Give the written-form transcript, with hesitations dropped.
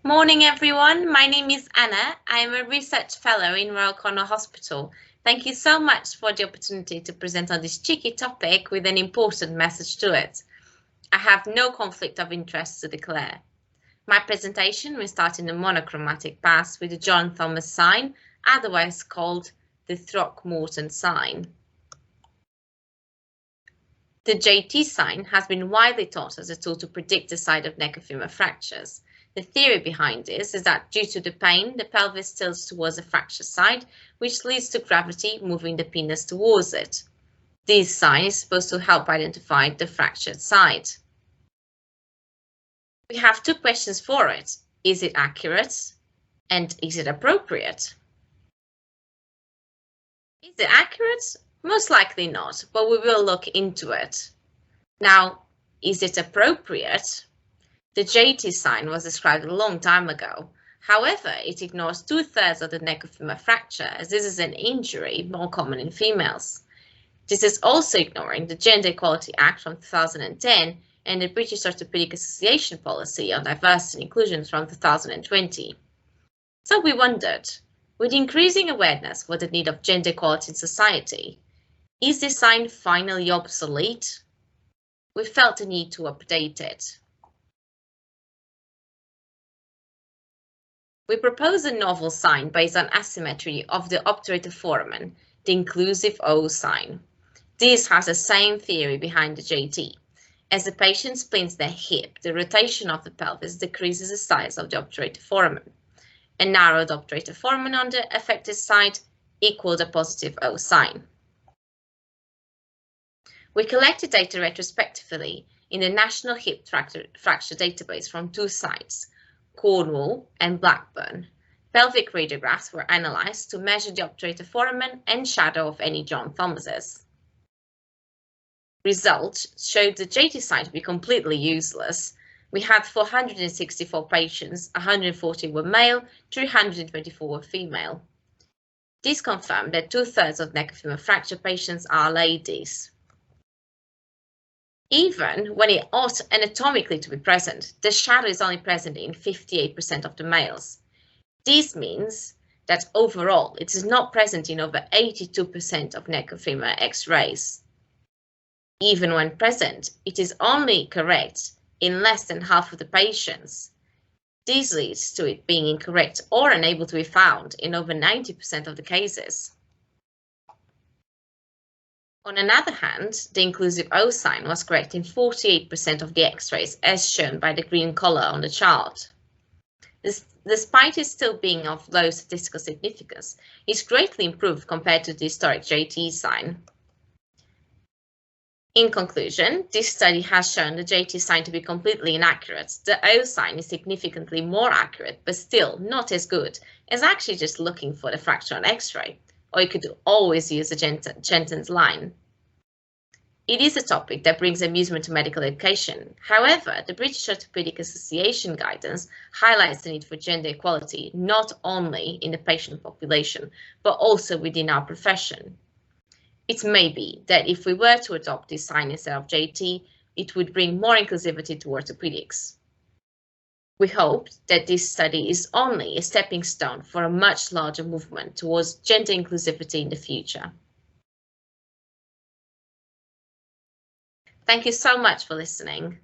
Morning, everyone. My name is Anna. I am a research fellow in Royal Cornwall Hospital. Thank you so much for the opportunity to present on this cheeky topic with an important message to it. I have no conflict of interest to declare. My presentation will start in the monochromatic pass with the John Thomas sign, otherwise called the Throckmorton sign. The JT sign has been widely taught as a tool to predict the site of neck and femur fractures. The theory behind this is that due to the pain, the pelvis tilts towards the fracture side, which leads to gravity moving the penis towards it. This sign is supposed to help identify the fractured side. We have two questions for it. Is it accurate? And is it appropriate? Is it accurate? Most likely not, but we will look into it. Now, is it appropriate? The JT sign was described a long time ago. However, it ignores 2/3 of the neck and femur fracture, as this is an injury more common in females. This is also ignoring the Gender Equality Act from 2010 and the British Orthopaedic Association policy on diversity and inclusion from 2020. So we wondered, with increasing awareness for the need of gender equality in society, is this sign finally obsolete? We felt the need to update it. We propose a novel sign based on asymmetry of the obturator foramen, the inclusive O sign. This has the same theory behind the JT. As the patient splints their hip, the rotation of the pelvis decreases the size of the obturator foramen. A narrowed obturator foramen on the affected side equals a positive O sign. We collected data retrospectively in the National Hip Fracture Database from two sites, Cornwall and Blackburn. Pelvic radiographs were analysed to measure the obturator foramen and shadow of any John Thomases. Results showed the JT sign to be completely useless. We had 464 patients, 140 were male, 324 were female. This confirmed that 2/3 of neck and femur fracture patients are ladies. Even when it ought anatomically to be present, the shadow is only present in 58% of the males. This means that overall it is not present in over 82% of neck and femur X-rays. Even when present, it is only correct in less than half of the patients. This leads to it being incorrect or unable to be found in over 90% of the cases. On another hand, the inclusive O sign was correct in 48% of the X-rays, as shown by the green color on the chart. Despite it still being of low statistical significance, it's greatly improved compared to the historic JT sign. In conclusion, this study has shown the JT sign to be completely inaccurate. The O sign is significantly more accurate, but still not as good as actually just looking for the fracture on X-ray, or you could always use a Jensen's line. It is a topic that brings amusement to medical education. However, the British Orthopaedic Association guidance highlights the need for gender equality, not only in the patient population, but also within our profession. It may be that if we were to adopt this sign instead of JT, it would bring more inclusivity to orthopedics. We hope that this study is only a stepping stone for a much larger movement towards gender inclusivity in the future. Thank you so much for listening.